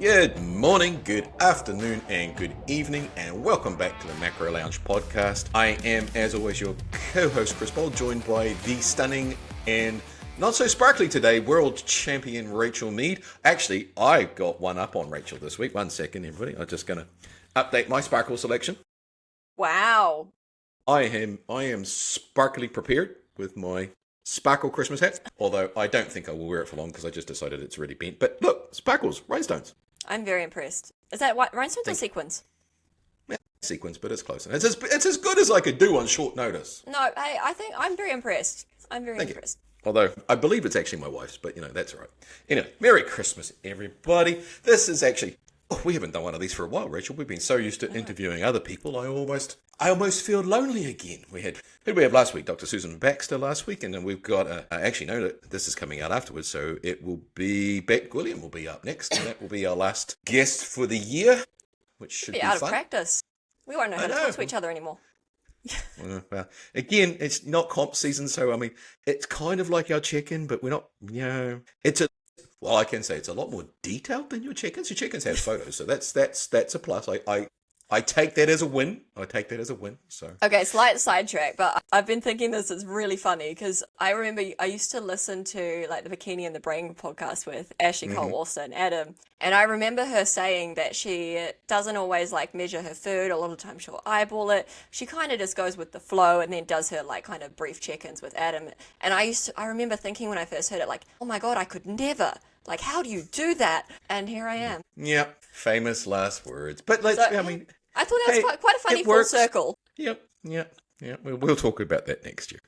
Good morning, good afternoon, and good evening, and welcome back to the Macro Lounge podcast. I am, as always, your co-host Chris Bold, joined by the stunning and not so sparkly today world champion Rachel Mead. Actually, I got one up on Rachel this week. 1 second, everybody. I'm just going to update my sparkle selection. Wow. I am sparkly prepared with my sparkle Christmas hat, although I don't think I will wear it for long because I just decided it's really bent. But look, sparkles, rhinestones. I'm very impressed. Is that what, rhinestones or sequins? Yeah, sequins, but it's close. It's as good as I could do on short notice. No, I think I'm very impressed. I'm very impressed. Although, I believe it's actually my wife's, but that's all right. Anyway, Merry Christmas, everybody. This is actually... Oh, we haven't done one of these for a while, Rachel. We've been so used to interviewing other people, I almost feel lonely again. Who did we have last week? Dr. Susan Baxter last week, and then we've got, this is coming out afterwards, so it will be, Beck William will be up next, and that will be our last guest for the year, which should be out fun. Of practice. We won't know how to talk to each other anymore. Well, again, it's not comp season, so, it's kind of like our check-in, but we're not, well, I can say it's a lot more detailed than your check-ins. Your check-ins have photos, so that's a plus. I take that as a win. So Okay, slight sidetrack, but I've been thinking this is really funny because I remember I used to listen to like the Bikini and the Brain podcast with Ashley Cole Wilson, Adam, and I remember her saying that she doesn't always like measure her food. A lot of times she'll eyeball it. She kind of just goes with the flow and then does her like kind of brief check-ins with Adam. And I remember thinking when I first heard it, like, oh my God, I could never. Like, how do you do that? And here I am. Yep, famous last words. But I thought that was quite a funny full circle. Yep. We'll talk about that next year.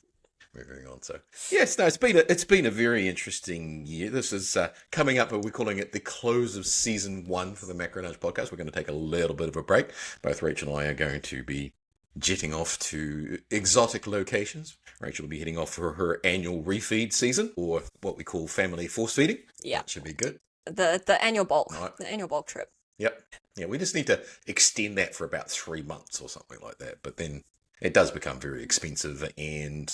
Moving on. So yes, no, it's been a very interesting year. This is coming up. We're calling it the close of season 1 for the Macro Lounge podcast. We're going to take a little bit of a break. Both Rachel and I are going to be jetting off to exotic locations. Rachel will be heading off for her annual refeed season, or what we call family force feeding. Yeah, that should be good. The annual bulk, the annual bulk trip. Yep. Yeah, we just need to extend that for about 3 months or something like that. But then it does become very expensive, and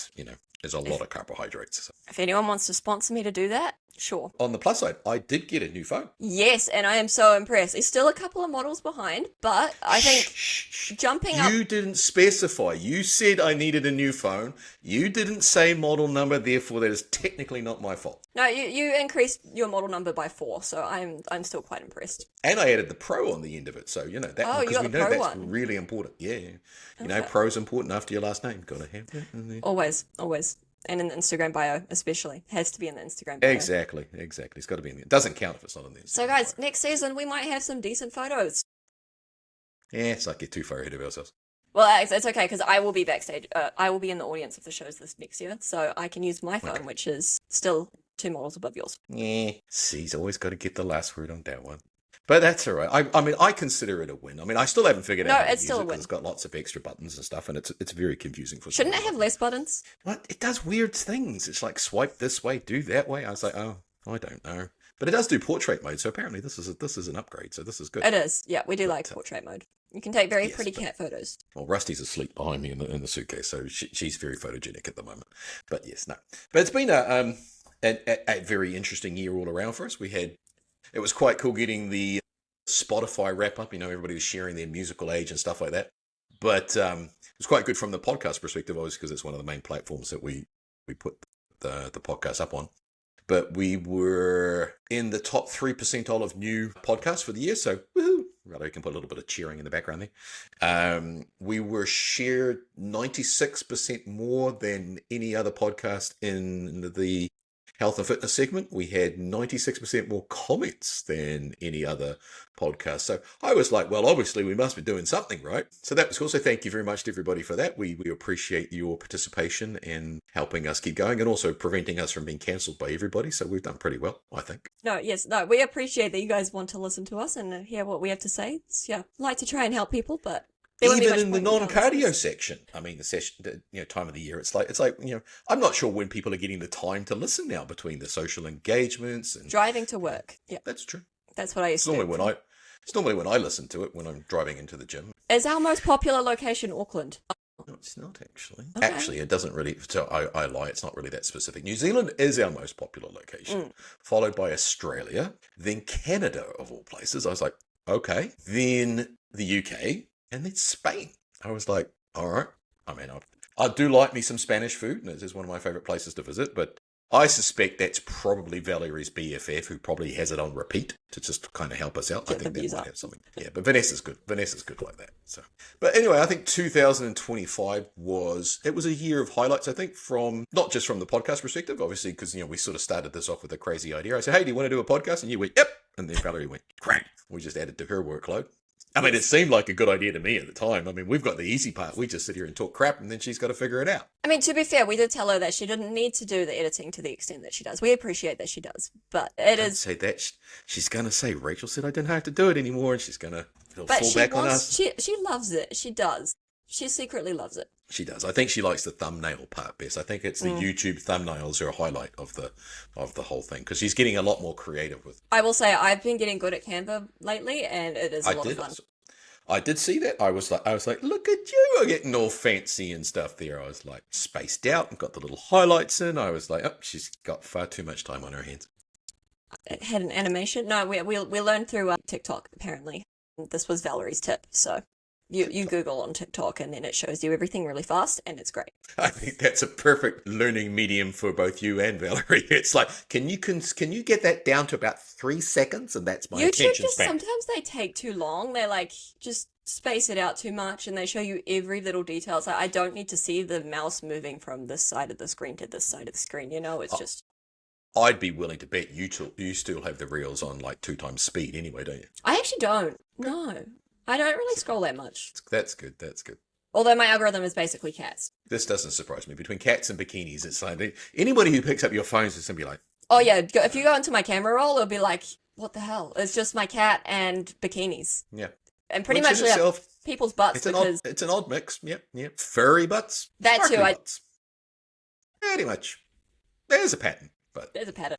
there's a lot of carbohydrates. So. If anyone wants to sponsor me to do that, sure. On the plus side, I did get a new phone. Yes, and I am so impressed. It's still a couple of models behind, but I think jumping up... You didn't specify. You said I needed a new phone. You didn't say model number, therefore that is technically not my fault. No, you increased your model number by 4, so I'm still quite impressed. And I added the Pro on the end of it, so that because we know that's really important. Yeah, Pro's important after your last name. Gotta have that. Always. And in the Instagram bio, especially. Has to be in the Instagram bio. Exactly. It's got to be in there. It doesn't count if it's not in there. So guys, next season we might have some decent photos. Yeah, it's like get too far ahead of ourselves. Well, it's okay, because I will be backstage. I will be in the audience of the shows this next year, so I can use my phone, which is still 2 models above yours. Yeah, he's always got to get the last word on that one. But that's all right. I consider it a win. I still haven't figured out how to use it because it's got lots of extra buttons and stuff, and it's very confusing for. Shouldn't it have less buttons? What? It does weird things. It's like swipe this way, do that way. I was like, oh, I don't know. But it does do portrait mode, so apparently this is an upgrade. So this is good. It is. Yeah, we do like portrait mode. You can take very pretty cat photos. Well, Rusty's asleep behind me in the suitcase, so she's very photogenic at the moment. But yes, no. But it's been a very interesting year all around for us. It was quite cool getting the Spotify wrap up. Everybody was sharing their musical age and stuff like that. But it was quite good from the podcast perspective, obviously, because it's one of the main platforms that we put the podcast up on. But we were in the top 3 percentile of new podcasts for the year, so woohoo! Right, I can put a little bit of cheering in the background there. We were shared 96% more than any other podcast in the health and fitness segment. We had 96% more comments than any other podcast. So I was like, well, obviously we must be doing something right. So that was cool. So thank you very much to everybody for that. We appreciate your participation and helping us keep going and also preventing us from being cancelled by everybody. So we've done pretty well, I think. No, we appreciate that you guys want to listen to us and hear what we have to say. Like to try and help people, but even in the non-cardio section, the session, time of the year, it's like, I'm not sure when people are getting the time to listen now between the social engagements and driving to work. Yeah, that's true. That's what I used to do. It's normally when I listen to it when I'm driving into the gym. Is our most popular location Auckland? No, it's not actually. Okay. Actually, it doesn't really. So I lie. It's not really that specific. New Zealand is our most popular location, Mm. followed by Australia, then Canada of all places. I was like, okay, then the UK, and then Spain. I was like, all right. I mean, I do like me some Spanish food, and it is one of my favorite places to visit. But I suspect that's probably Valerie's BFF, who probably has it on repeat to just kind of help us out. I Get the think that views might up. have something. Yeah, but Vanessa's good. Vanessa's good like that. So, but anyway, I think 2025 was a year of highlights. I think from not just from the podcast perspective, obviously, because we sort of started this off with a crazy idea. I said, "Hey, do you want to do a podcast?" And you went, "Yep." And then Valerie went, "Great." We just added to her workload. I mean, it Yes. seemed like a good idea to me at the time. I mean, we've got the easy part. We just sit here and talk crap, and then she's got to figure it out. I mean, to be fair, we did tell her that she didn't need to do the editing to the extent that she does. We appreciate that she does, but it Don't is. say that. She's going to say, Rachel said I didn't have to do it anymore, and she's going to But fall she back on wants. us. She loves it. She does. She secretly loves it. She does. I think she likes the thumbnail part best. I think it's the YouTube thumbnails are a highlight of the whole thing because she's getting a lot more creative with. I will say I've been getting good at Canva lately, and it is a I lot of did. fun. I did see that. I was like, look at you, are getting all fancy and stuff there. I was like spaced out and got the little highlights in. I was like, oh, she's got far too much time on her hands. It had an animation. No, we learned through TikTok apparently. This was Valerie's tip. So you Google on TikTok and then it shows you everything really fast and it's great. I think that's a perfect learning medium for both you and Valerie. It's like, can you get that down to about 3 seconds? And that's my YouTube attention just span. sometimes they take too long. They like just space it out too much and they show you every little detail. It's like I don't need to see the mouse moving from this side of the screen to this side of the screen. It's just. I'd be willing to bet you still have the reels on like 2 times speed anyway, don't you? I actually don't. No, I don't really scroll that much. That's good. That's good. Although my algorithm is basically cats. This doesn't surprise me. Between cats and bikinis, it's like anybody who picks up your phones is going to be like, Oh yeah, if you go into my camera roll, it'll be like, what the hell? It's just my cat and bikinis. yeah. And pretty Which much in like itself, people's butts because it's an odd mix. Yep, yep. Furry butts. That too, sparkly butts. Pretty much. There's a pattern, but there's a pattern.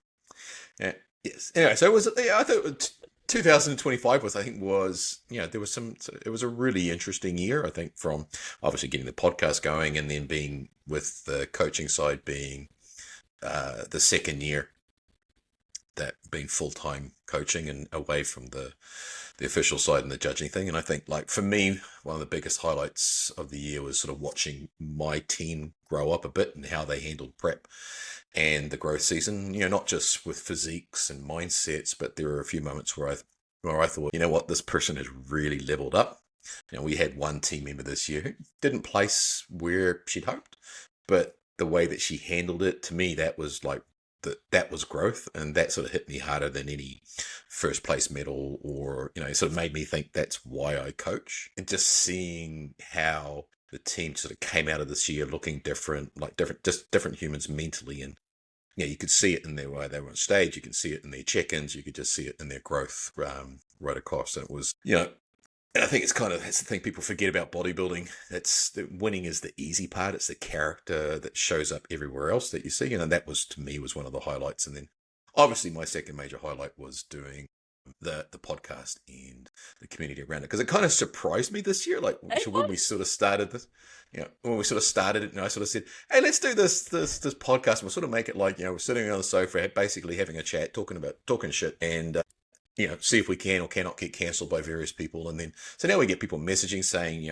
yeah, yes. Anyway, so I thought 2025 there was it was a really interesting year. I think from obviously getting the podcast going and then being with the coaching side being the second year that being full-time coaching and away from the official side and the judging thing. And I think like for me, one of the biggest highlights of the year was sort of watching my team grow up a bit and how they handled prep and the growth season, not just with physiques and mindsets, but there were a few moments where I thought, you know what, this person has really leveled up. We had one team member this year who didn't place where she'd hoped, but the way that she handled it, to me, that was like, that was growth, and that sort of hit me harder than any first place medal, or it sort of made me think that's why I coach. And just seeing how the team sort of came out of this year looking different, like different humans mentally, and you could see it in their way they were on stage. You can see it in their check-ins. You could just see it in their growth right across. And it was, and I think it's the thing people forget about bodybuilding. Winning is the easy part. It's the character that shows up everywhere else that you see. And that was, to me, was one of the highlights. And then obviously my second major highlight was doing the podcast and the community around it. Because it kind of surprised me this year. Like when we sort of started this, when we sort of started it, and I sort of said, hey, let's do this podcast. And we'll sort of make it like, we're sitting on the sofa, basically having a chat, talking shit, and see if we can or cannot get cancelled by various people. And then, so now we get people messaging saying,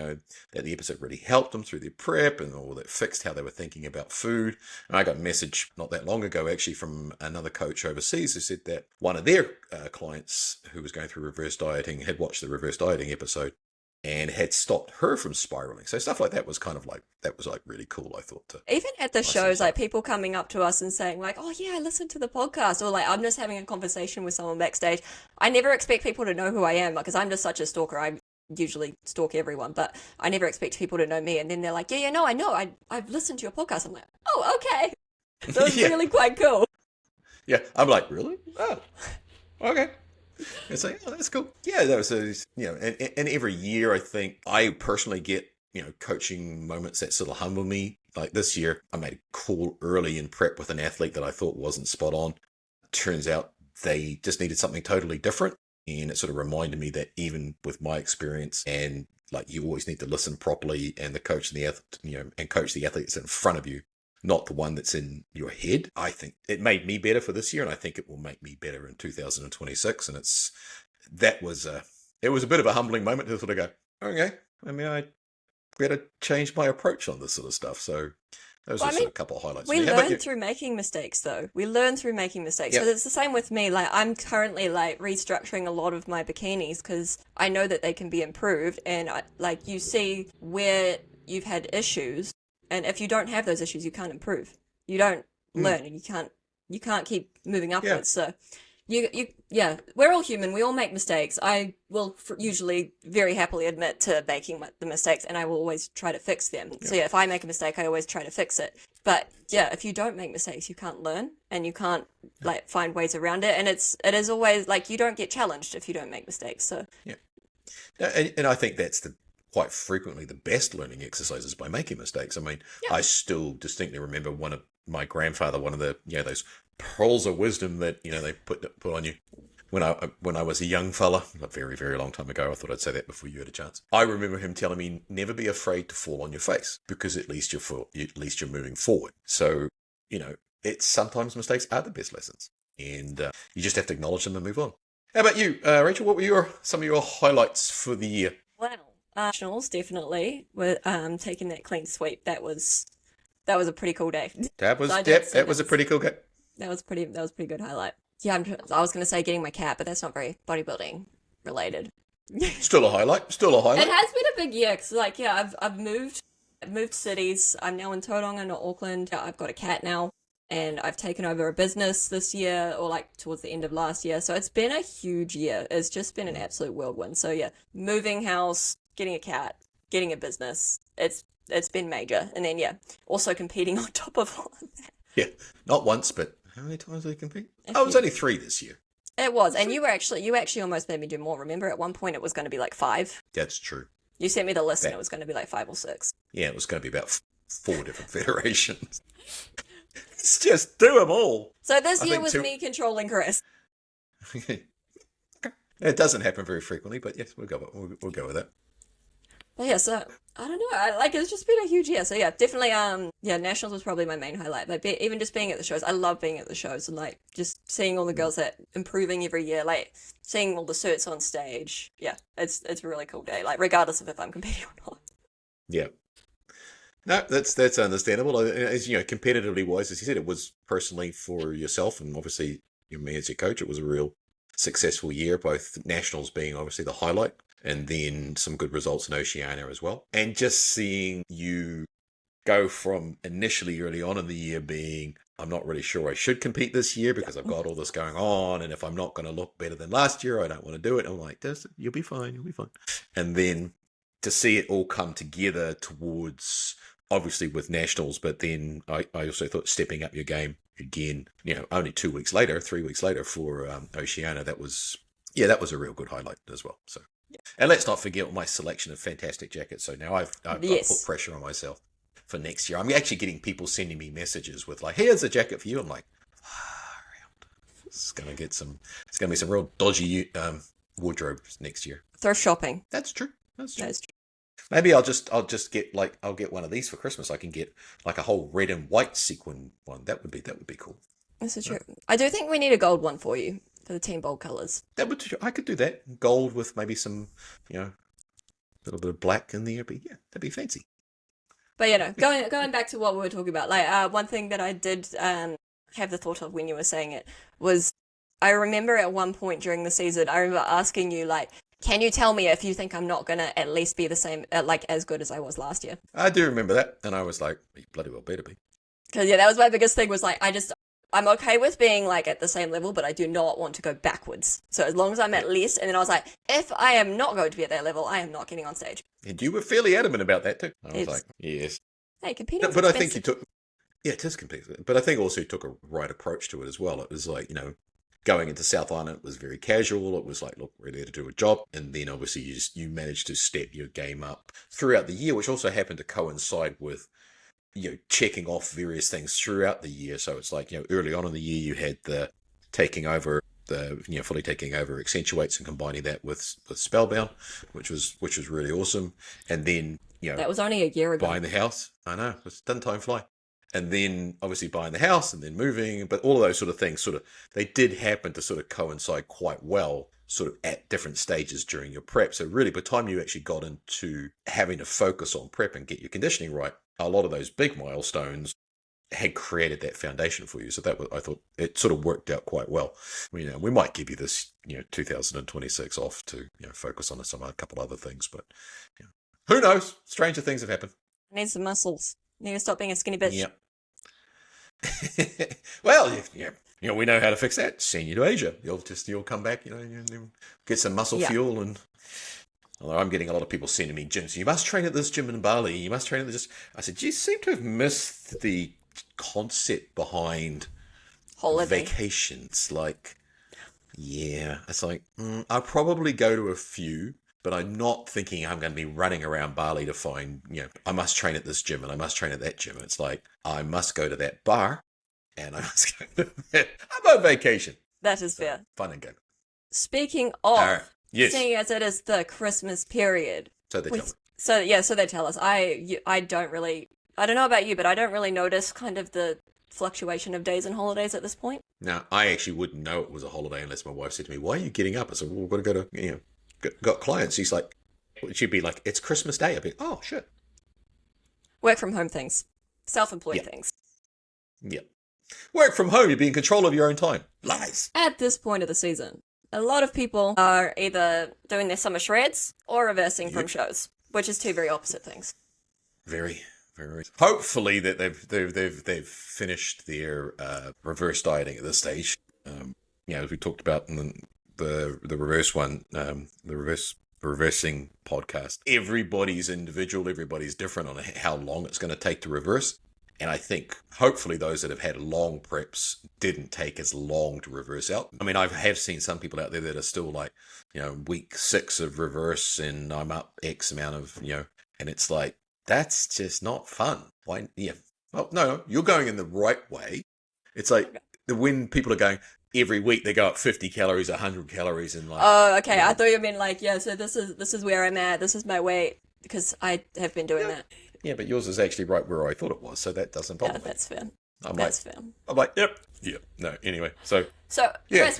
that the episode really helped them through their prep and all that fixed how they were thinking about food. And I got a message not that long ago, actually, from another coach overseas who said that one of their clients who was going through reverse dieting had watched the reverse dieting episode and had stopped her from spiraling. So stuff like that was really cool, I thought. Even at the shows, like people coming up to us and saying like, oh yeah, I listened to the podcast, or like I'm just having a conversation with someone backstage. I never expect people to know who I am because I'm just such a stalker. I usually stalk everyone, but I never expect people to know me. And then they're like, yeah, no, I know. I've listened to your podcast. I'm like, oh, okay. So it's really quite cool. Yeah, I'm like, really? Oh, okay. It's like, oh, that's cool. Yeah, that was, and every year I think I personally get, coaching moments that sort of humble me. Like this year, I made a call early in prep with an athlete that I thought wasn't spot on. Turns out they just needed something totally different. And it sort of reminded me that even with my experience and like you always need to listen properly, and the coach and and coach the athletes in front of you, not the one that's in your head. I think it made me better for this year, and I think it will make me better in 2026. And it was a bit of a humbling moment to sort of go, okay, I mean, I better change my approach on this sort of stuff. So those are a couple of highlights. We learn through making mistakes, though. We learn through making mistakes. But it's the same with me. Like, I'm currently like restructuring a lot of my bikinis because I know that they can be improved, and you see where you've had issues, and if you don't have those issues, you can't improve. You don't learn, and you can't keep moving upwards. So we're all human. We all make mistakes. I will usually very happily admit to making the mistakes, and I will always try to fix them. So if I make a mistake, I always try to fix it. But if you don't make mistakes, you can't learn, and you can't find ways around it. And it is always like you don't get challenged if you don't make mistakes. So and I think that's quite frequently the best learning exercises by making mistakes. I mean, I still distinctly remember one of my grandfather, one of the those pearls of wisdom that they put on you when I was a young fella, a very, very long time ago. I thought I'd say that before you had a chance. I remember him telling me, never be afraid to fall on your face, because at least you're moving forward. So it's sometimes mistakes are the best lessons, and you just have to acknowledge them and move on. How about you, Rachel? What were some of your highlights for the year? Well, Nationals definitely with taking that clean sweep. That was a pretty cool day. That was a pretty cool day. That was pretty good highlight. Yeah, I was going to say getting my cat, but that's not very bodybuilding related. Still a highlight. It has been a big year because I've moved cities. I'm now in Tauranga, not Auckland. I've got a cat now, and I've taken over a business this year, or towards the end of last year. So it's been a huge year. It's just been an absolute whirlwind. So moving house, getting a cat, getting a business. It's been major, and then also competing on top of all of that. Yeah, not once, but how many times did I compete? It was only 3 this year. It was, and you actually almost made me do more. Remember, at one point it was going to be 5. That's true. You sent me the list, and it was going to be 5 or 6. Yeah, it was going to be about 4 different federations. Let's just do them all. So this year was me controlling Chris. It doesn't happen very frequently, but yes, we'll go with that. But so I don't know. It's just been a huge year. So definitely. Nationals was probably my main highlight. Even just being at the shows, I love being at the shows and just seeing all the girls that improving every year. Seeing all the certs on stage. Yeah, it's a really cool day. Regardless of if I'm competing or not. Yeah. No, that's understandable. As competitively wise, as you said, it was personally for yourself, and obviously me as your coach. It was a real successful year. Both nationals being obviously the highlight, and then some good results in Oceania as well. And just seeing you go from initially early on in the year being, I'm not really sure I should compete this year because I've got all this going on, and if I'm not going to look better than last year, I don't want to do it. I'm like, you'll be fine. And then to see it all come together towards, obviously with nationals, but then I also thought stepping up your game again, only 3 weeks later for Oceania, that was a real good highlight as well. So. And let's not forget my selection of fantastic jackets. So now I've put pressure on myself for next year. I'm actually getting people sending me messages with here's a jacket for you. I'm like, it's going to be some real dodgy wardrobe next year. Thrift shopping. That's true. Maybe I'll just get I'll get one of these for Christmas. I can get a whole red and white sequin one. That would be cool. This is true. I do think we need a gold one for you. For the team bold colours. I could do that. Gold with maybe some, little bit of black in there. But that'd be fancy. But going back to what we were talking about, one thing that I did have the thought of when you were saying it was, I remember at one point during the season, I remember asking you can you tell me if you think I'm not gonna at least be the same, as good as I was last year? I do remember that, and I was like, you bloody well better be. Because that was my biggest thing. Was I'm okay with being at the same level, but I do not want to go backwards. So as long as I'm at least, and then I was like, if I am not going to be at that level, I am not getting on stage. And you were fairly adamant about that too. I was like, yes. Hey, competing. But I think you took, it is competing. But I think also you took a right approach to it as well. It was going into South Island, it was very casual. It was look, we're there to do a job. And then obviously you managed to step your game up throughout the year, which also happened to coincide with checking off various things throughout the year. So it's early on in the year, you had the taking over fully taking over Accentuates and combining that with Spellbound, which was really awesome. And then That was only a year ago. buying the house. I know, doesn't time fly? And then obviously buying the house and then moving, but all of those sort of things they did happen to sort of coincide quite well, sort of at different stages during your prep. So really, by the time you actually got into having to focus on prep and get your conditioning right, a lot of those big milestones had created that foundation for you. So I thought it sort of worked out quite well. We might give you this 2026 off to focus on a couple other things, but who knows? Stranger things have happened. Need some muscles. Need to stop being a skinny bitch. Yep. Well, we know how to fix that. Send you to Asia. You'll come back. You get some muscle fuel. And although I'm getting a lot of people sending me gyms, you must train at this gym in Bali. You must train at this. I said, you seem to have missed the concept behind holiday vacations. It's like I'll probably go to a few. But I'm not thinking I'm going to be running around Bali to find, I must train at this gym and I must train at that gym. It's like, I must go to that bar and I must go to that. I'm on vacation. That is fair. Fun and good. Speaking of, yes. seeing as it is the Christmas period. So they tell me. So they tell us. I don't know about you, but I don't really notice kind of the fluctuation of days and holidays at this point. Now, I actually wouldn't know it was a holiday unless my wife said to me, why are you getting up? I said, well, we've got to go to, got clients. She'd be like, it's Christmas Day. I'd be, oh, shit. Work from home things. Self-employed things. Yeah. Work from home. You'd be in control of your own time. Lies. At this point of the season, a lot of people are either doing their summer shreds or reversing from shows, which is two very opposite things. Very, very. Hopefully that they've finished their reverse dieting at this stage. As we talked about in the reverse one, the reversing podcast. Everybody's individual. Everybody's different on how long it's going to take to reverse. And I think hopefully those that have had long preps didn't take as long to reverse out. I mean, I have seen some people out there that are still like, week 6 of reverse and I'm up X amount of, and it's like, that's just not fun. Why? Yeah. Well, no, you're going in the right way. It's like when people are going, every week they go up 50 calories, 100 calories, and like. Oh, okay. I thought you meant like, so this is where I'm at. This is my weight because I have been doing that. Yeah, but yours is actually right where I thought it was, so that doesn't bother me. That's fair. That's fair. I'm like, yep. No. Anyway, so. So, Chris,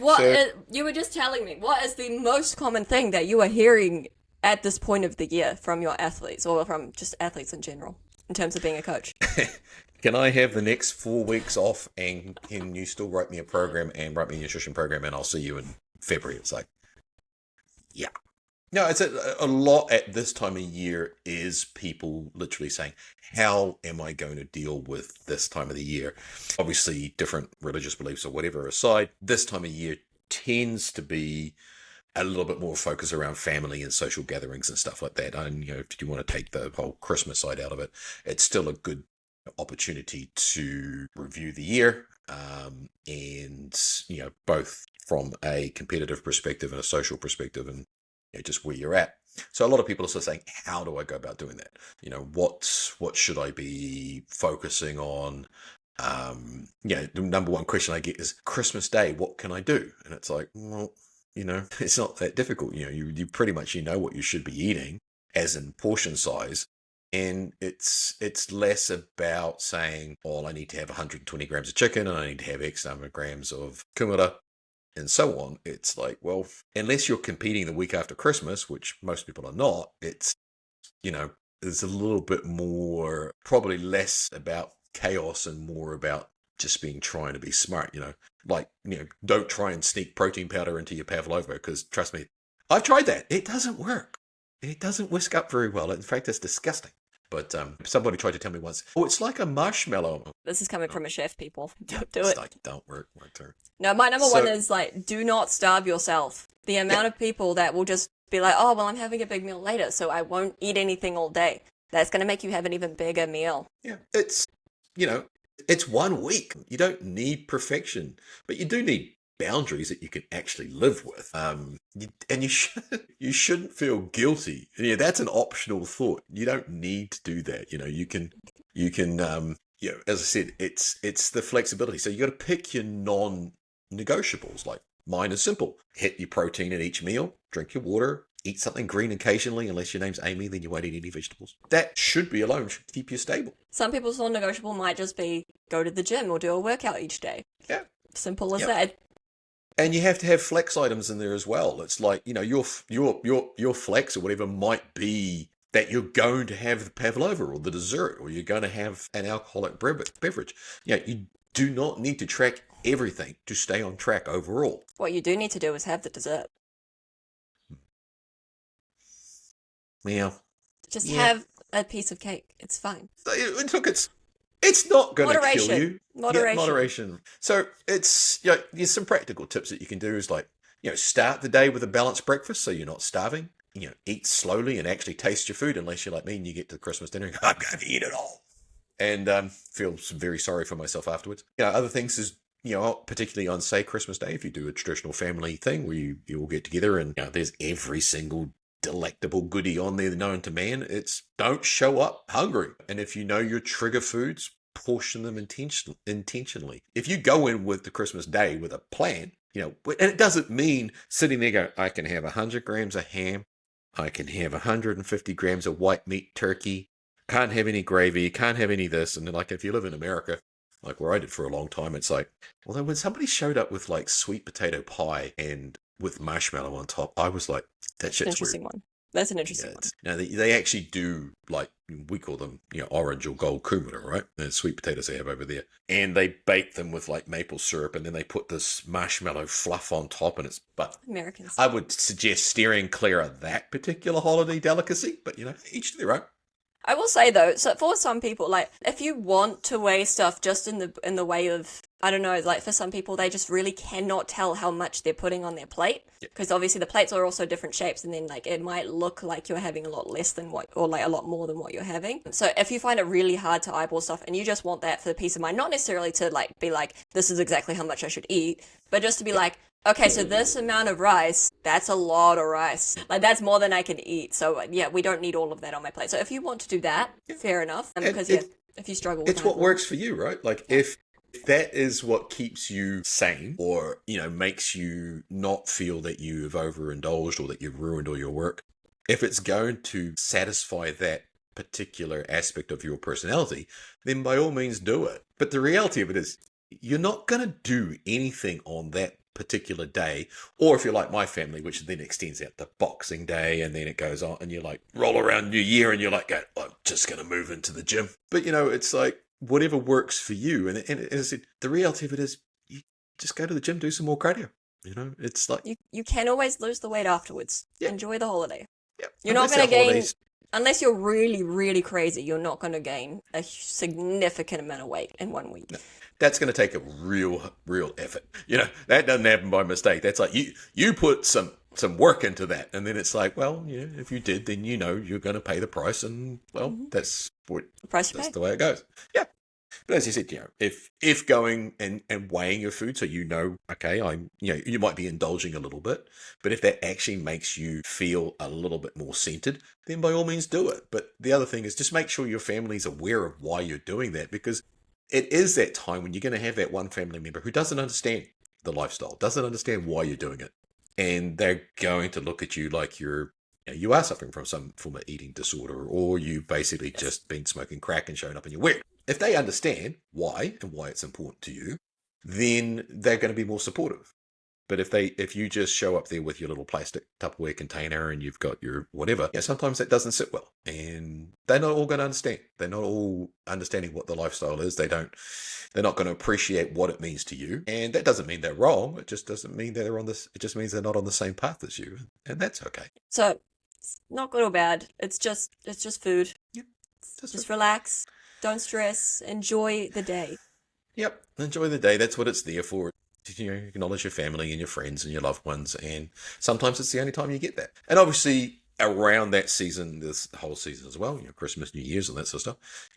you were just telling me, what is the most common thing that you are hearing at this point of the year from your athletes or from just athletes in general in terms of being a coach? Can I have the next 4 weeks off and can you still write me a program and write me a nutrition program and I'll see you in February? It's like, yeah. No, it's a lot at this time of year is people literally saying, how am I going to deal with this time of the year? Obviously, different religious beliefs or whatever aside, this time of year tends to be a little bit more focus around family and social gatherings and stuff like that. And, if you want to take the whole Christmas side out of it, it's still a good opportunity to review the year and both from a competitive perspective and a social perspective and just where you're at. So a lot of people are sort of saying, how do I go about doing that? What should I be focusing on? The number one question I get is Christmas Day, what can I do? And it's like, well, it's not that difficult. You pretty much what you should be eating as in portion size. And it's less about saying, oh, I need to have 120 grams of chicken and I need to have X number of grams of kumara and so on. It's like, well, unless you're competing the week after Christmas, which most people are not, it's, there's a little bit more, probably less about chaos and more about just trying to be smart, don't try and sneak protein powder into your pavlova because trust me, I've tried that. It doesn't work. It doesn't whisk up very well. In fact, it's disgusting. But somebody tried to tell me once, oh, it's like a marshmallow. This is coming from a chef, people. Don't do it. Like, don't work there. No, my number one is like, do not starve yourself. The amount of people that will just be like, oh, well, I'm having a big meal later, so I won't eat anything all day. That's going to make you have an even bigger meal. Yeah, it's, it's 1 week. You don't need perfection, but you do need boundaries that you can actually live with. And you shouldn't feel guilty. Yeah, that's an optional thought. You don't need to do that. You can as I said, it's the flexibility. So you got to pick your non-negotiables. Like Mine is simple. Hit your protein at each meal, drink your water, eat something green occasionally, unless your name's Amy, then you won't eat any vegetables. That should be alone, should keep you stable. Some people's non-negotiable might just be go to the gym or do a workout each day. Yeah. Simple as that. And you have to have flex items in there as well. It's like, your flex or whatever might be that you're going to have the pavlova or the dessert, or you're going to have an alcoholic beverage. You do not need to track everything to stay on track overall. What you do need to do is have the dessert. Yeah. Just have a piece of cake. It's fine. Look, it's not going to kill you. Moderation. So it's, there's some practical tips that you can do is like, start the day with a balanced breakfast so you're not starving. Eat slowly and actually taste your food, unless you're like me and you get to Christmas dinner and go, I'm going to eat it all. And feel very sorry for myself afterwards. Other things is, particularly on, say, Christmas Day, if you do a traditional family thing where you all get together and there's every single delectable goodie on there known to man, it's don't show up hungry. And if you know your trigger foods, portion them intentionally. If you go in with the Christmas Day with a plan, and it doesn't mean sitting there going, I can have 100 grams of ham, I can have 150 grams of white meat turkey, can't have any gravy, can't have any of this. And then, like, if you live in America, like where I did for a long time, it's like, although when somebody showed up with like sweet potato pie and with marshmallow on top, I was like, that shit's interesting weird. One. That's an interesting one. Now they actually do, like, we call them, orange or gold kumara, right? The sweet potatoes they have over there. And they bake them with like maple syrup, and then they put this marshmallow fluff on top, and but Americans. I would suggest steering clear of that particular holiday delicacy, but each to their own. I will say though, so for some people, like if you want to weigh stuff just in the way of, I don't know, like for some people they just really cannot tell how much they're putting on their plate, because obviously the plates are also different shapes, and then like it might look like you're having a lot less than what, or like a lot more than what you're having. So if you find it really hard to eyeball stuff and you just want that for the peace of mind, not necessarily to like be like, this is exactly how much I should eat, but just to be like, okay, so this amount of rice, that's a lot of rice. Like, that's more than I can eat. So, we don't need all of that on my plate. So if you want to do that, fair enough. Because, if you struggle with it's what works for you, right? Like, if that is what keeps you sane, or, makes you not feel that you've overindulged or that you've ruined all your work, if it's going to satisfy that particular aspect of your personality, then by all means do it. But the reality of it is, you're not going to do anything on that particular day, or if you're like my family, which then extends out to Boxing Day, and then it goes on, and you like roll around New Year, and you're like, I'm just going to move into the gym. But it's like whatever works for you. And as I said, the reality of it is, you just go to the gym, do some more cardio. It's like you can always lose the weight afterwards. Yeah. Enjoy the holiday. Yeah. You're not going to gain, unless you're really, really crazy. You're not going to gain a significant amount of weight in 1 week. No. That's going to take a real effort. That doesn't happen by mistake. That's like you put some work into that, and then it's like, well, if you did, then you're going to pay the price, and well, that's the way it goes. Yeah. But as you said, if going and weighing your food, so okay, you might be indulging a little bit, but if that actually makes you feel a little bit more centered, then by all means do it. But the other thing is just make sure your family's aware of why you're doing that, because it is that time when you're going to have that one family member who doesn't understand the lifestyle, doesn't understand why you're doing it. And they're going to look at you like you are suffering from some form of eating disorder, or you've basically just been smoking crack and showing up and you're weird. If they understand why and why it's important to you, then they're going to be more supportive. But if you just show up there with your little plastic Tupperware container and you've got your whatever, sometimes that doesn't sit well. And they're not all going to understand. They're not all understanding what the lifestyle is. They're not going to appreciate what it means to you. And that doesn't mean they're wrong. It just doesn't mean that it just means they're not on the same path as you. And that's okay. So it's not good or bad. It's just food. Yep. Just relax. Don't stress. Enjoy the day. Yep. Enjoy the day. That's what it's there for. Acknowledge your family and your friends and your loved ones, and sometimes it's the only time you get that. And obviously around that season, this whole season as well, Christmas, New Year's and that sort of stuff,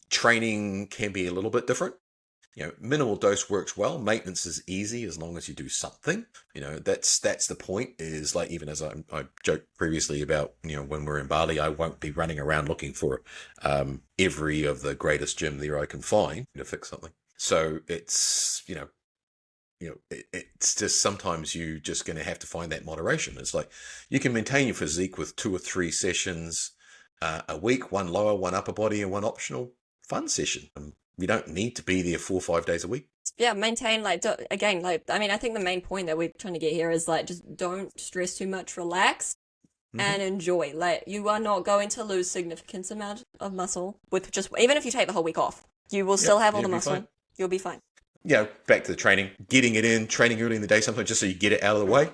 training can be a little bit different. Minimal dose works well. Maintenance is easy as long as you do something. That's the point, is like, even as I joked previously about, when we're in Bali, I won't be running around looking for every of the greatest gym there I can find to fix something. So it's, it's just sometimes you just going to have to find that moderation. It's like you can maintain your physique with 2 or 3 sessions a week, one lower, one upper body, and one optional fun session. You don't need to be there 4 or 5 days a week. Yeah, maintain again, I mean, I think the main point that we're trying to get here is like just don't stress too much, relax and enjoy. Like you are not going to lose significant amount of muscle with just even if you take the whole week off, you will still have all the muscle. Fine. You'll be fine. Back to the training, getting it in, training early in the day sometimes just so you get it out of the way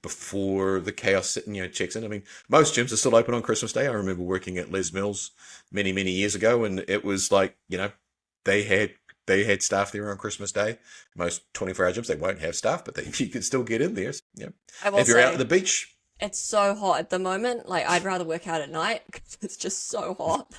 before the chaos checks in. I mean, most gyms are still open on Christmas Day. I remember working at Les Mills many, many years ago, and it was like, they had staff there on Christmas Day. Most 24-hour gyms, they won't have staff, but you can still get in there. If you're out at the beach. It's so hot at the moment. Like, I'd rather work out at night because it's just so hot.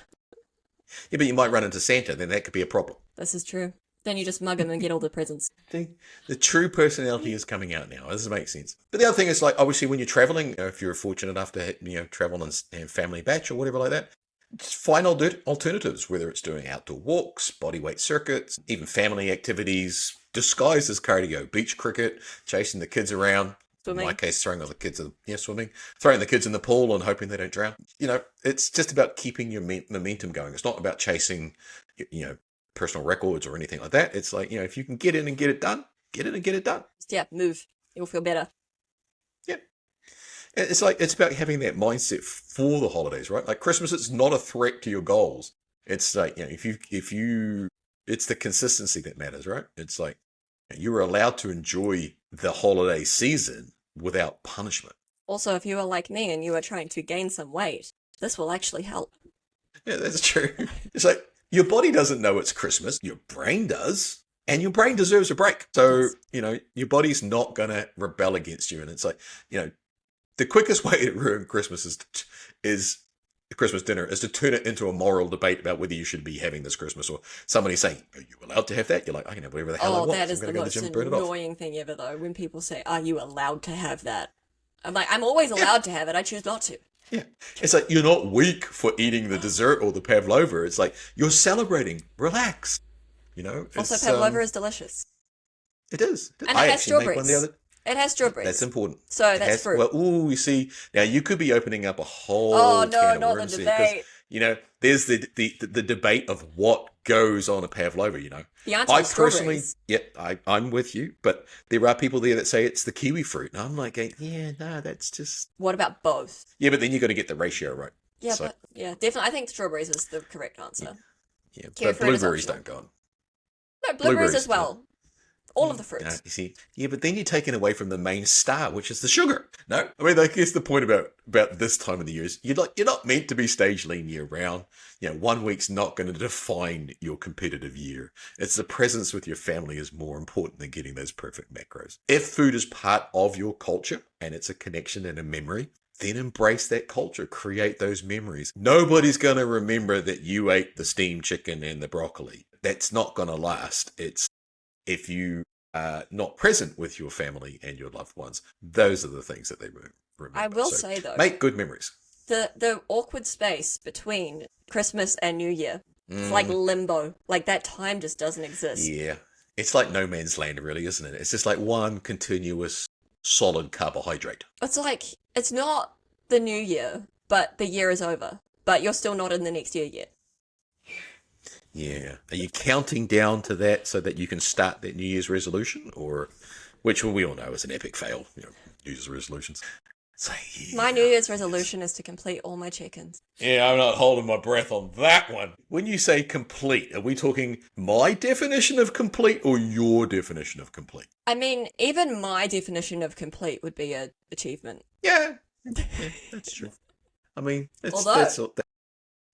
Yeah, but you might run into Santa, then that could be a problem. This is true. Then you just mug him and get all the presents. The true personality is coming out now. Does it make sense? But the other thing is, like, obviously when you're traveling, if you're fortunate enough to travel and family batch or whatever like that, just find alternatives, whether it's doing outdoor walks, bodyweight circuits, even family activities, disguised as cardio, beach cricket, chasing the kids around. Swimming. In my case, throwing the kids in the pool and hoping they don't drown. It's just about keeping your momentum going. It's not about chasing, personal records or anything like that. It's like, if you can get in and get it done, get in and get it done. Yeah, move. You'll feel better. Yeah. It's like, it's about having that mindset for the holidays, right? Like Christmas, it's not a threat to your goals. It's like, it's the consistency that matters, right? It's like, you're allowed to enjoy the holiday season without punishment. Also, if you are like me and you are trying to gain some weight, this will actually help. Yeah, that's true. It's like, your body doesn't know it's Christmas. Your brain does. And your brain deserves a break. So, your body's not going to rebel against you. And it's like, the quickest way to ruin Christmas is Christmas dinner is to turn it into a moral debate about whether you should be having this Christmas, or somebody saying, are you allowed to have that? You're like, I can have whatever the hell I want. That is the most annoying thing ever, though, when people say, are you allowed to have that? I'm like, I'm always allowed to have it. I choose not to. Yeah. It's like, you're not weak for eating the dessert or the pavlova. It's like, you're celebrating. Relax. Also, pavlova is delicious. It is. And it has strawberries. It has strawberries. That's important. So that's fruit. Well, you see, now you could be opening up a whole can of worms the debate. There's the debate of what goes on a pavlova, The answer is strawberries. I'm with you, but there are people there that say it's the kiwi fruit. And I'm like, that's just... What about both? Yeah, but then you got to get the ratio right. Yeah, definitely. I think strawberries is the correct answer. Yeah, but blueberries don't go on. No, blueberries as well. All of the fruits. You see, but then you're taking away from the main star, which is the sugar. No, I mean, I guess the point about this time of the year is you're not meant to be stage lean year round. 1 week's not going to define your competitive year. It's the presence with your family is more important than getting those perfect macros. If food is part of your culture and it's a connection and a memory, then embrace that culture, create those memories. Nobody's going to remember that you ate the steamed chicken and the broccoli. That's not going to last. It's if you are not present with your family and your loved ones, those are the things that they remember. I will say, though, make good memories. The awkward space between Christmas and New Year, it's like limbo. Like that time just doesn't exist. Yeah. It's like no man's land, really, isn't it? It's just like one continuous solid carbohydrate. It's like, it's not the New Year, but the year is over. But you're still not in the next year yet. Yeah. Are you counting down to that so that you can start that New Year's resolution? Or, which we all know is an epic fail, New Year's resolutions. My New Year's resolution is to complete all my check-ins. Yeah, I'm not holding my breath on that one. When you say complete, are we talking my definition of complete or your definition of complete? I mean, even my definition of complete would be an achievement. Yeah, that's true. I mean,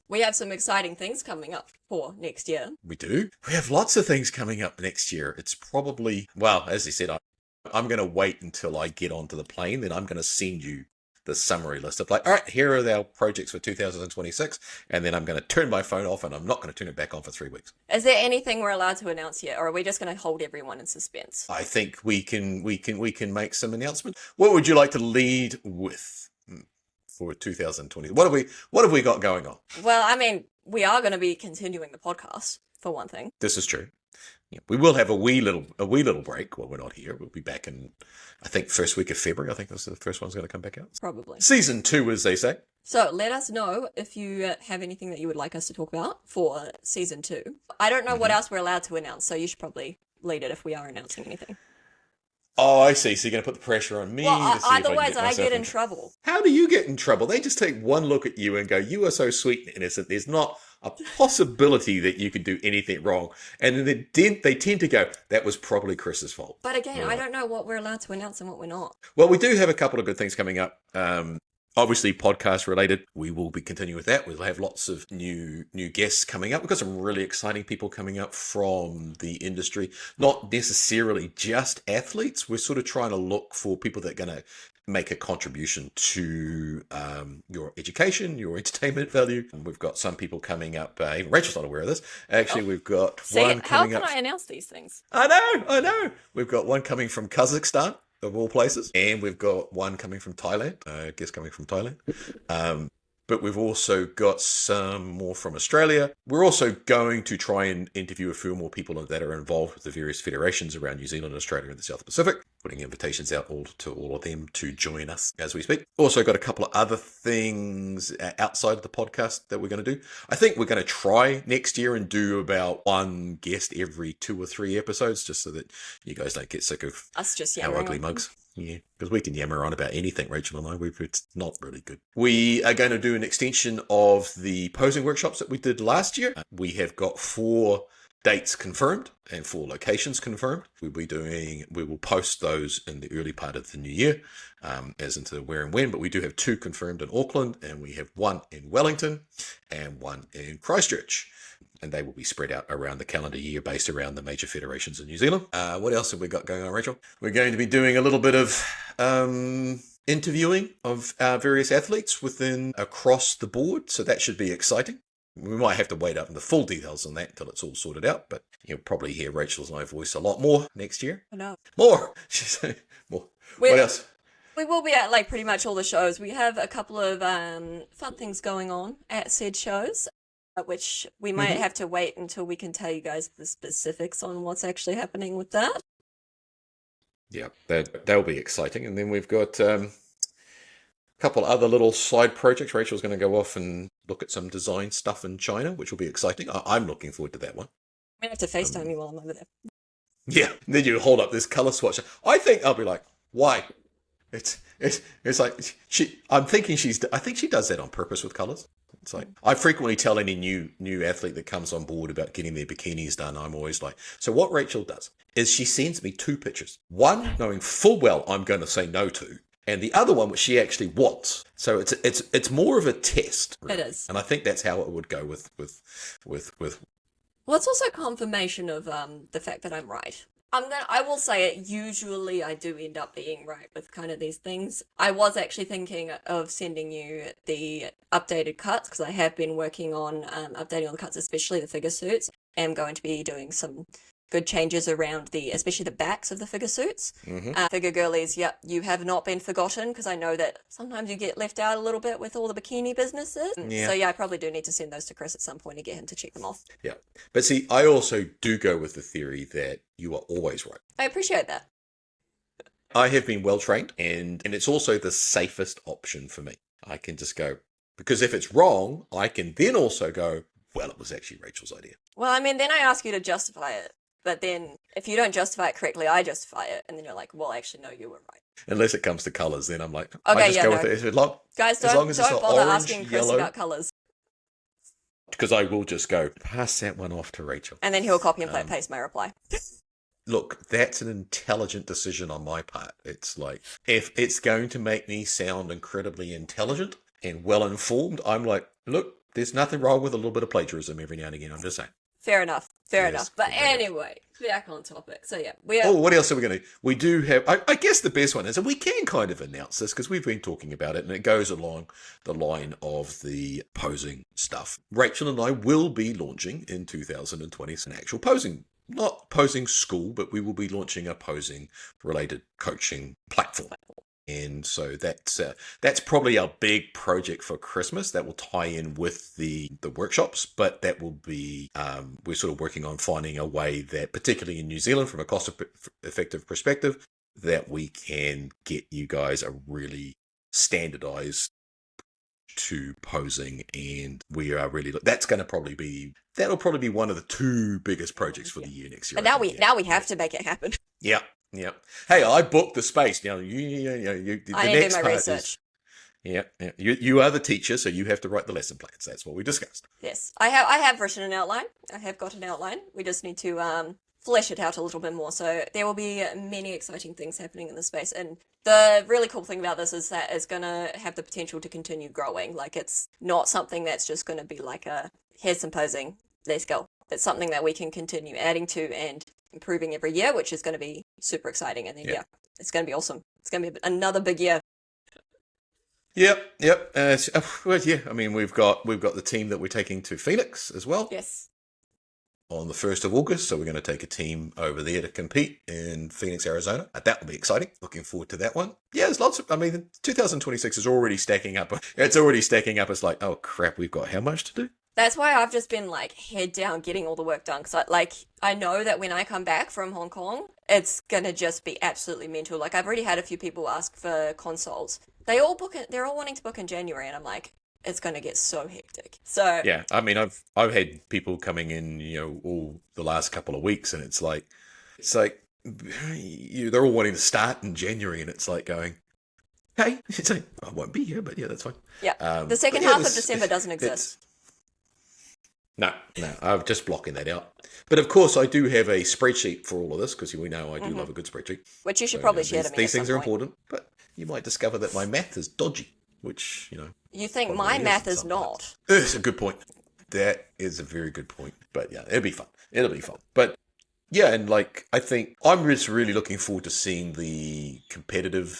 we have some exciting things coming up for next year. We do. We have lots of things coming up next year. It's probably, well, as I said, I'm going to wait until I get onto the plane. Then I'm going to send you the summary list of like, all right, here are our projects for 2026. And then I'm going to turn my phone off and I'm not going to turn it back on for 3 weeks. Is there anything we're allowed to announce yet? Or are we just going to hold everyone in suspense? I think we can make some announcements. What would you like to lead with for 2020? What have we got going on? Well, I mean, we are going to be continuing the podcast for one thing. This is true. Yeah, we will have a wee little break while we're not here. We'll be back in, I think, first week of February. I think that's the first one's going to come back out. Probably. Season 2, as they say. So let us know if you have anything that you would like us to talk about for season 2. I don't know what else we're allowed to announce, so you should probably lead it if we are announcing anything. Oh, I see. So you're going to put the pressure on me. Well, to see otherwise I I get in trouble. How do you get in trouble? They just take one look at you and go, "You are so sweet and innocent. There's not a possibility that you could do anything wrong." And then they tend to go, "That was probably Chris's fault." But again, I don't know what we're allowed to announce and what we're not. Well, we do have a couple of good things coming up. Obviously, podcast related. We will be continuing with that. We'll have lots of new guests coming up. We've got some really exciting people coming up from the industry. Not necessarily just athletes. We're sort of trying to look for people that are going to make a contribution to your education, your entertainment value. And we've got some people coming up. Even Rachel's not aware of this. Actually, we've got one coming up. How can I announce these things? I know. We've got one coming from Kazakhstan, of all places. And we've got one coming from Thailand, I guess coming from Thailand. But we've also got some more from Australia. We're also going to try and interview a few more people that are involved with the various federations around New Zealand, Australia, and the South Pacific, putting invitations out to all of them to join us as we speak. Also got a couple of other things outside of the podcast that we're going to do. I think we're going to try next year and do about one guest every 2 or 3 episodes, just so that you guys don't get sick of Us just our yammering ugly on. mugs. Yeah, because we can yammer on about anything, Rachel and I. It's not really good. We are going to do an extension of the posing workshops that we did last year. We have got 4 dates confirmed and 4 locations confirmed. We will post those in the early part of the new year, as into where and when, but we do have 2 confirmed in Auckland, and we have 1 in Wellington and 1 in Christchurch. And they will be spread out around the calendar year based around the major federations in New Zealand. What else have we got going on, Rachel? We're going to be doing a little bit of interviewing of various athletes across the board. So that should be exciting. We might have to wait up in the full details on that until it's all sorted out. But you'll probably hear Rachel's and I voice a lot more next year. I know. More. More. What else? We will be at like pretty much all the shows. We have a couple of fun things going on at said shows, which we might have to wait until we can tell you guys the specifics on what's actually happening with that. Yeah, that'll be exciting. And then we've got a couple other little side projects. Rachel's going to go off and look at some design stuff in China, which will be exciting. I'm looking forward to that one. I'm going to have to FaceTime you while I'm over there. Yeah, and then you hold up this color swatch. I think I'll be like, why? It's like I think she does that on purpose with colors. It's like, I frequently tell any new athlete that comes on board about getting their bikinis done, I'm always like, so what Rachel does is she sends me 2 pictures. One knowing full well I'm going to say no to, and the other one which she actually wants. So it's more of a test. Really. It is. And I think that's how it would go with. Well, it's also confirmation of the fact that I'm right. I will say it, usually I do end up being right with kind of these things. I was actually thinking of sending you the updated cuts, because I have been working on updating all the cuts, especially the figure suits. I'm going to be doing some good changes around especially the backs of the figure suits. Figure girlies, yep, you have not been forgotten, because I know that sometimes you get left out a little bit with all the bikini businesses. Yeah. So yeah, I probably do need to send those to Chris at some point and get him to check them off. Yeah. But see, I also do go with the theory that you are always right. I appreciate that. I have been well trained, and it's also the safest option for me. I can just go, because if it's wrong, I can then also go, well, it was actually Rachel's idea. Well, I mean, then I ask you to justify it. But then if you don't justify it correctly, I justify it. And then you're like, well, actually, no, you were right. Unless it comes to colours, then I'm like, okay, I just go with it. Guys, don't bother asking Chris about colours. Because I will just go, pass that one off to Rachel. And then he'll copy and paste my reply. Look, that's an intelligent decision on my part. It's like, if it's going to make me sound incredibly intelligent and well-informed, I'm like, look, there's nothing wrong with a little bit of plagiarism every now and again. I'm just saying. Fair enough. But anyway, back on topic. So yeah, what else are we going to do? We do have, I guess the best one is, and we can kind of announce this because we've been talking about it, and it goes along the line of the posing stuff. Rachel and I will be launching in 2020 an actual posing, not posing school, but we will be launching a posing related coaching platform. And so that's probably our big project for Christmas. That will tie in with the workshops, but that will be we're sort of working on finding a way that, particularly in New Zealand, from a cost-effective perspective, that we can get you guys a really standardized to posing, and we are really that'll probably be one of the two biggest projects for the year next year. But now we have to make it happen. Yeah. Yeah. Hey, I booked the space. Now you the I next do my part research. Yeah. You are the teacher, so you have to write the lesson plans. That's what we discussed. Yes, I have written an outline. I have got an outline. We just need to flesh it out a little bit more. So there will be many exciting things happening in the space. And the really cool thing about this is that it's going to have the potential to continue growing. Like, it's not something that's just going to be like here's some posing, let's go. It's something that we can continue adding to and improving every year, which is going to be super exciting. And then, it's going to be awesome. It's going to be another big year. Yep. Well, yeah. I mean, we've got the team that we're taking to Phoenix as well. Yes. On the 1st of August, so we're going to take a team over there to compete in Phoenix, Arizona. That will be exciting. Looking forward to that one. Yeah, there's lots of. I mean, 2026 is already stacking up. It's already stacking up. It's like, oh crap, we've got how much to do? That's why I've just been like head down getting all the work done, because I know that when I come back from Hong Kong, it's gonna just be absolutely mental. Like, I've already had a few people ask for consoles. They're all wanting to book in January, and I'm like, it's gonna get so hectic. So yeah, I mean, I've had people coming in, all the last couple of weeks, and it's like they're all wanting to start in January, and it's like going, hey, it's like, I won't be here, but yeah, that's fine. Yeah, the second half of December doesn't exist. No, I'm just blocking that out. But of course, I do have a spreadsheet for all of this, because we know I do love a good spreadsheet. Which you should probably share to me. These things are important, but you might discover that my math is dodgy, which, You think my math is not? It's a good point. That is a very good point. But yeah, it'll be fun. But yeah, and I think I'm just really looking forward to seeing the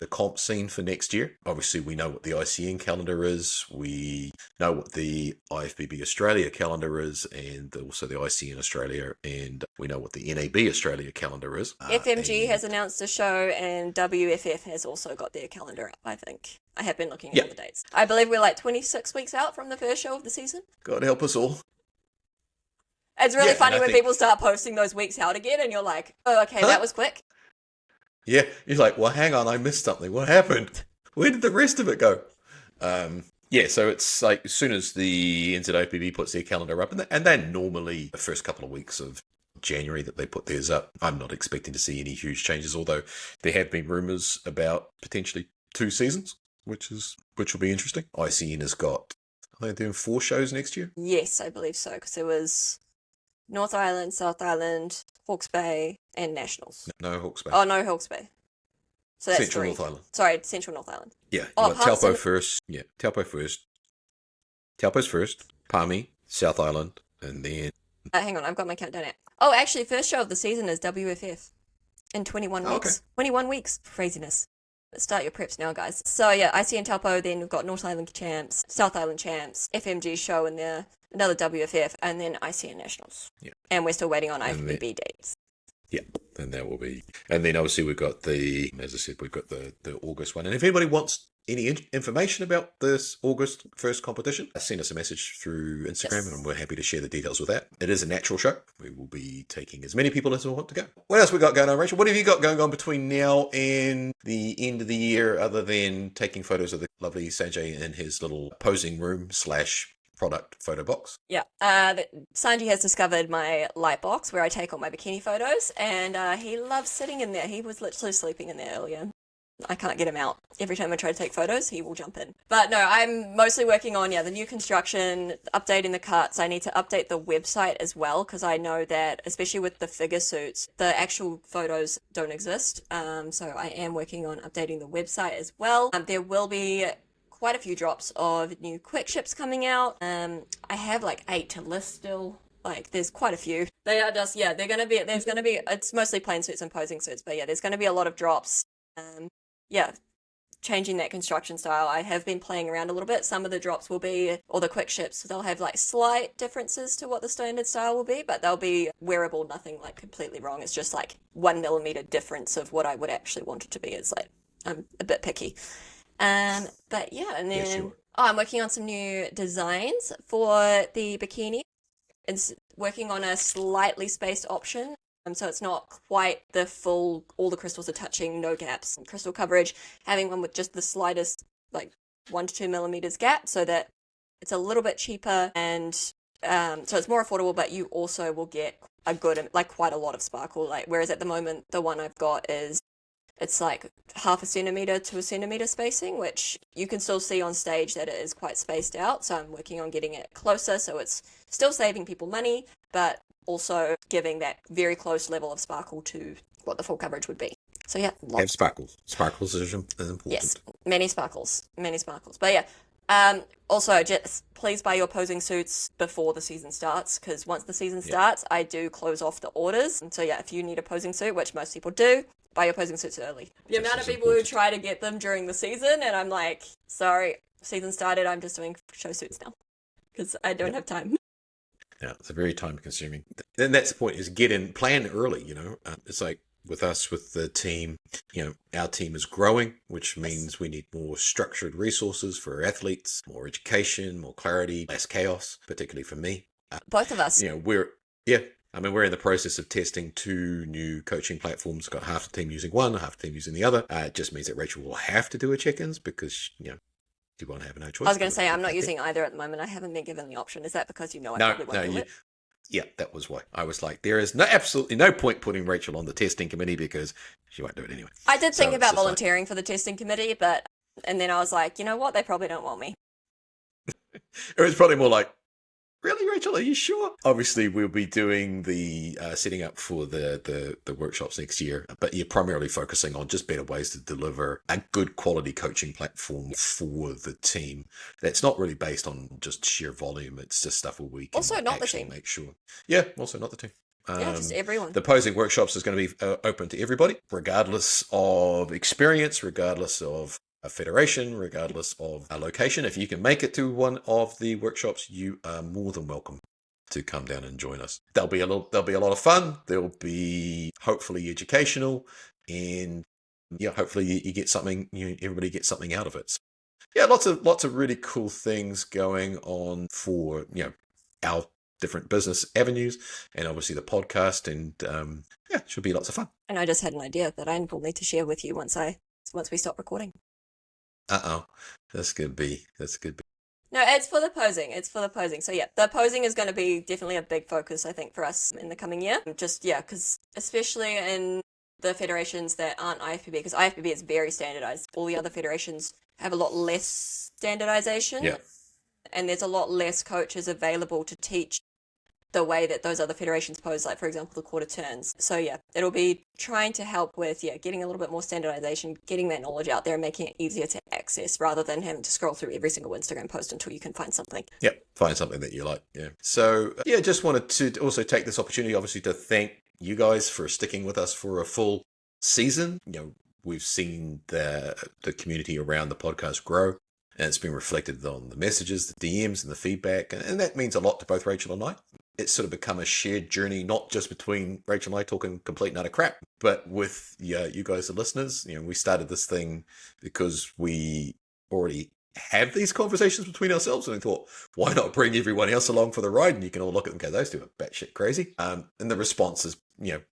comp scene for next year. Obviously, we know what the ICN calendar is. We know what the IFBB Australia calendar is, and also the ICN Australia, and we know what the NAB Australia calendar is. FMG has announced a show, and WFF has also got their calendar up, I think. I have been looking at all the dates. I believe we're 26 weeks out from the first show of the season. God help us all. It's really funny when people start posting those weeks out again, and you're like, oh, okay, that was quick. Yeah, you're like, well, hang on, I missed something. What happened? Where did the rest of it go? Yeah, so it's like, as soon as the NZIPB puts their calendar up, and then normally the first couple of weeks of January that they put theirs up, I'm not expecting to see any huge changes, although there have been rumours about potentially 2 seasons, which will be interesting. ICN has got, I think they're doing 4 shows next year. Yes, I believe so, because there was North Island, South Island, Hawke's Bay, and Nationals. No Hawke's Bay. Oh, no Hawke's Bay. So that's Central 3. North Island. Sorry, Central North Island. Yeah, you got Taupo first. Yeah, Taupo first. Taupo's first. Palmy, South Island, and then... hang on, I've got my countdown app. Oh, actually, first show of the season is WFF in 21 weeks. Okay. 21 weeks. Craziness. Let's start your preps now, guys. So yeah, ICN Taupo, then we've got North Island champs, South Island champs, FMG show in there, another WFF, and then ICN Nationals. Yeah. And we're still waiting on IFBB dates. Yeah, and that will be... And then obviously we've got as I said, we've got the August one. And if anybody wants any information about this August 1st competition, send us a message through Instagram, and we're happy to share the details with that. It is a natural show. We will be taking as many people as we want to go. What else we got going on, Rachel? What have you got going on between now and the end of the year, other than taking photos of the lovely Sanjay in his little posing room / product photo box? Yeah. Sanji has discovered my light box where I take all my bikini photos, and he loves sitting in there. He was literally sleeping in there earlier. I can't get him out. Every time I try to take photos, he will jump in. But no, I'm mostly working on, the new construction, updating the cuts. I need to update the website as well, because I know that, especially with the figure suits, the actual photos don't exist. So I am working on updating the website as well. There will be quite a few drops of new quick ships coming out. I have 8 to list still. There's quite a few. They are just, it's mostly plain suits and posing suits, but there's going to be a lot of drops. Changing that construction style. I have been playing around a little bit. Some of the drops will be, or the quick ships, they'll have slight differences to what the standard style will be, but they'll be wearable, nothing completely wrong. It's just 1 millimeter difference of what I would actually want it to be. It's I'm a bit picky. But yeah, and Yes, then you are. I'm working on some new designs for the bikini. It's working on a slightly spaced option. So it's not quite the full, all the crystals are touching, no gaps, crystal coverage, having one with just the slightest, like 1 to 2 millimeters gap, so that it's a little bit cheaper and so it's more affordable, but you also will get a good, like quite a lot of sparkle. Like, whereas at the moment, the one I've got is it's like 0.5 centimeter to a centimeter spacing, which you can still see on stage that it is quite spaced out. So I'm working on getting it closer so it's still saving people money, but also giving that very close level of sparkle to what the full coverage would be. So yeah, Have lots. sparkles. Sparkles is Yes, important. many sparkles, many sparkles. But yeah, also just please buy your posing suits before the season starts, because once the season Yeah. starts, I do close off the orders. And so yeah, if you need a posing suit, which most people do, buy your posing suits early. The This amount is of people who important. try to get them during the season, and I'm like, sorry, season started, I'm just doing show suits now because I don't Yeah. have time. Yeah, it's a very time consuming. And that's the point, is get in, plan early, It's like with us, with the team, our team is growing, which means we need more structured resources for our athletes, more education, more clarity, less chaos, particularly for me. Both of us. Yeah, I mean, we're in the process of testing 2 new coaching platforms. Got half the team using one, half the team using the other. It just means that Rachel will have to do her check-ins because, you won't have no choice. I was going to say, I'm not using either at the moment. I haven't been given the option. Is that because I No, probably no, won't do it? yeah, that was why. I was like, there is absolutely no point putting Rachel on the testing committee because she won't do it anyway. I did So think it's about just like, volunteering for the testing committee, and then I was like, you know what? They probably don't want me. it was probably more like, really, Rachel, are you sure? Obviously, we'll be doing the setting up for the workshops next year, but you're primarily focusing on just better ways to deliver a good quality coaching platform for the team. That's not really based on just sheer volume. It's just stuff where we can Also, not the actually team. make sure. Yeah, also not the team. Yeah, just everyone. The posing workshops is going to be open to everybody, regardless of experience, regardless of a federation, regardless of a location. If you can make it to one of the workshops, you are more than welcome to come down and join us. There'll be a lot of fun. There'll be hopefully educational, and yeah, hopefully you get something. Everybody gets something out of it. So, yeah, lots of really cool things going on for our different business avenues, and obviously the podcast, and yeah, it should be lots of fun. And I just had an idea that I will need to share with you once we stop recording. That's good. No, it's for the posing. It's for the posing. So yeah, the posing is going to be definitely a big focus, I think, for us in the coming year. Just yeah, because especially in the federations that aren't IFBB, because IFBB is very standardized. All the other federations have a lot less standardization, Yeah. and there's a lot less coaches available to teach the way that those other federations pose, like for example the quarter turns. So yeah, it'll be trying to help with getting a little bit more standardization, getting that knowledge out there and making it easier to access rather than having to scroll through every single Instagram post until you can find something. Yep, find something that you like. Yeah. So yeah, just wanted to also take this opportunity, obviously, to thank you guys for sticking with us for a full season. We've seen the community around the podcast grow, and it's been reflected on the messages, the DMs, and the feedback, and that means a lot to both Rachel and I. It's sort of become a shared journey, not just between Rachel and I talking complete and utter crap, but with you guys, the listeners. We started this thing because we already have these conversations between ourselves, and we thought, why not bring everyone else along for the ride? And you can all look at them and go, those two are batshit crazy. And the response is,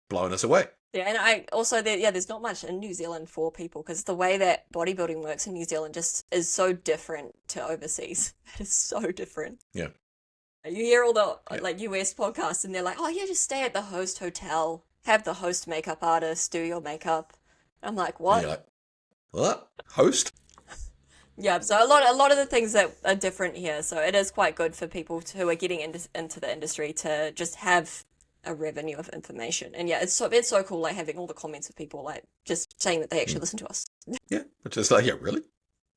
blowing us away. Yeah, and I also there's not much in New Zealand for people because the way that bodybuilding works in New Zealand just is so different to overseas. It is so different. Yeah. You hear all the like US podcasts and they're like, oh yeah, just stay at the host hotel, have the host makeup artist do your makeup. I'm like, what? And you're like, what? Host? Yeah, so a lot of the things that are different here. So it is quite good for people who are getting into the industry to just have a revenue of information. And yeah, it's so cool, like having all the comments of people like just saying that they actually listen to us. Yeah, which is like, yeah, really?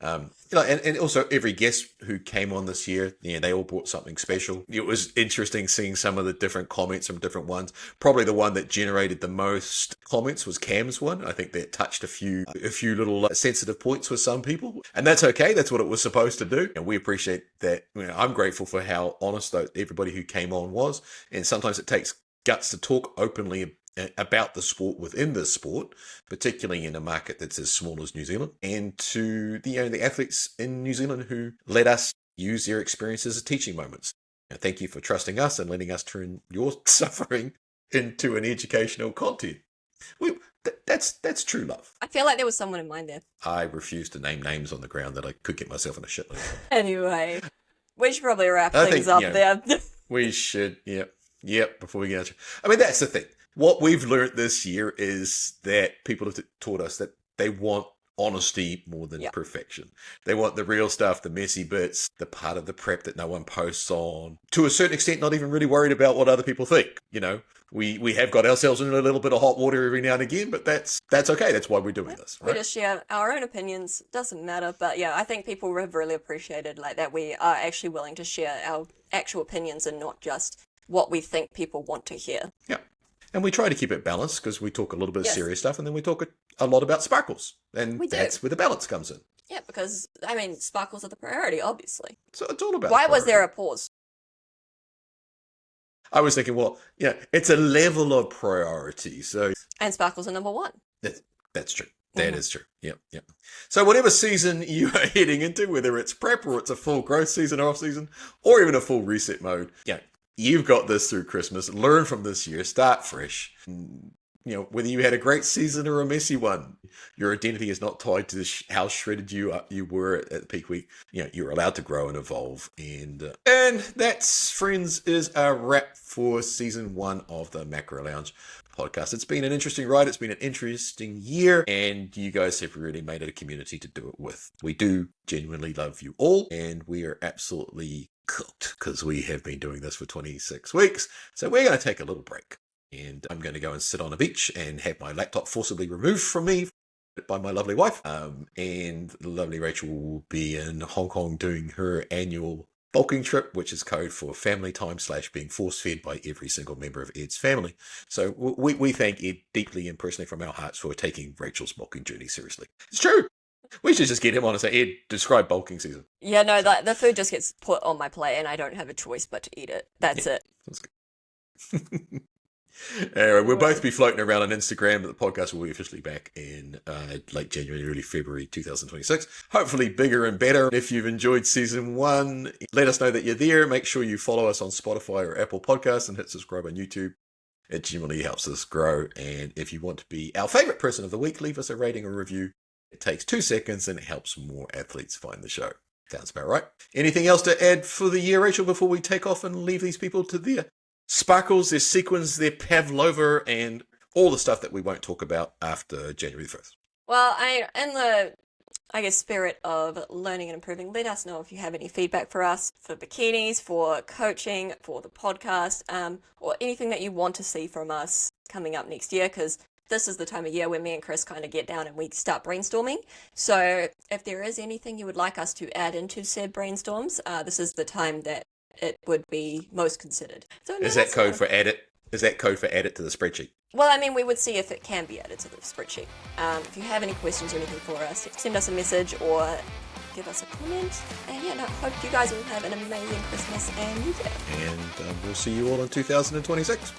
And also every guest who came on this year, they all brought something special. It was interesting seeing some of the different comments from different ones. Probably the one that generated the most comments was Cam's one. I think that touched a few little sensitive points with some people, and that's okay. That's what it was supposed to do, and we appreciate that. I'm grateful for how honest everybody who came on was, and sometimes it takes guts to talk openly about the sport within the sport, particularly in a market that's as small as New Zealand, and to the athletes in New Zealand who let us use their experiences as teaching moments. And thank you for trusting us and letting us turn your suffering into an educational content. That's true love. I feel like there was someone in mind there. I refuse to name names on the ground that I could get myself in a shitload of. Anyway, we should probably wrap things up there. We should, yep, before we get out. I mean, that's the thing. What we've learned this year is that people have taught us that they want honesty more than perfection. They want the real stuff, the messy bits, the part of the prep that no one posts on. To a certain extent, not even really worried about what other people think. We have got ourselves in a little bit of hot water every now and again, but that's okay. That's why we're doing this. Right? We just share our own opinions. Doesn't matter. But yeah, I think people have really appreciated that we are actually willing to share our actual opinions and not just what we think people want to hear. Yeah. And we try to keep it balanced because we talk a little bit of serious stuff and then we talk a lot about sparkles. And that's where the balance comes in. Yeah, because, sparkles are the priority, obviously. So it's all about Why was there a pause? I was thinking, it's a level of priority. And sparkles are number one. That's true. That is true. Yep. So whatever season you are heading into, whether it's prep or it's a full growth season or off season, or even a full reset mode, you've got this through Christmas. Learn from this year. Start fresh. Whether you had a great season or a messy one, your identity is not tied to how shredded you were at the peak week. You're allowed to grow and evolve. And that's, friends, is a wrap for season 1 of the Macro Lounge podcast. It's been an interesting ride. It's been an interesting year. And you guys have really made it a community to do it with. We do genuinely love you all. And we are absolutely cooked because we have been doing this for 26 weeks. So we're going to take a little break. And I'm going to go and sit on a beach and have my laptop forcibly removed from me by my lovely wife. And the lovely Rachel will be in Hong Kong doing her annual bulking trip, which is code for family time / being force-fed by every single member of Ed's family. So we thank Ed deeply and personally from our hearts for taking Rachel's bulking journey seriously. It's true. We should just get him on and say, Ed, describe bulking season. Yeah, no, the food just gets put on my plate and I don't have a choice but to eat it. That's it. That's good. Anyway, we'll both be floating around on Instagram, but the podcast will be officially back in late January, early February 2026. Hopefully bigger and better. If you've enjoyed season 1, let us know that you're there. Make sure you follow us on Spotify or Apple Podcasts and hit subscribe on YouTube. It genuinely helps us grow. And if you want to be our favorite person of the week, leave us a rating or review. It takes 2 seconds and it helps more athletes find the show. Sounds about right. Anything else to add for the year, Rachel, before we take off and leave these people to their sparkles, their sequins, their pavlova, and all the stuff that we won't talk about after January 1st? Well, in the spirit of learning and improving, let us know if you have any feedback for us, for bikinis, for coaching, for the podcast, or anything that you want to see from us coming up next year, because this is the time of year where me and Chris kind of get down and we start brainstorming. So if there is anything you would like us to add into said brainstorms, this is the time that it would be most considered. So is that code for add it? Is that code for add it to the spreadsheet? Well, we would see if it can be added to the spreadsheet. If you have any questions or anything for us, send us a message or give us a comment. And hope you guys will have an amazing Christmas and New Year. And we'll see you all in 2026.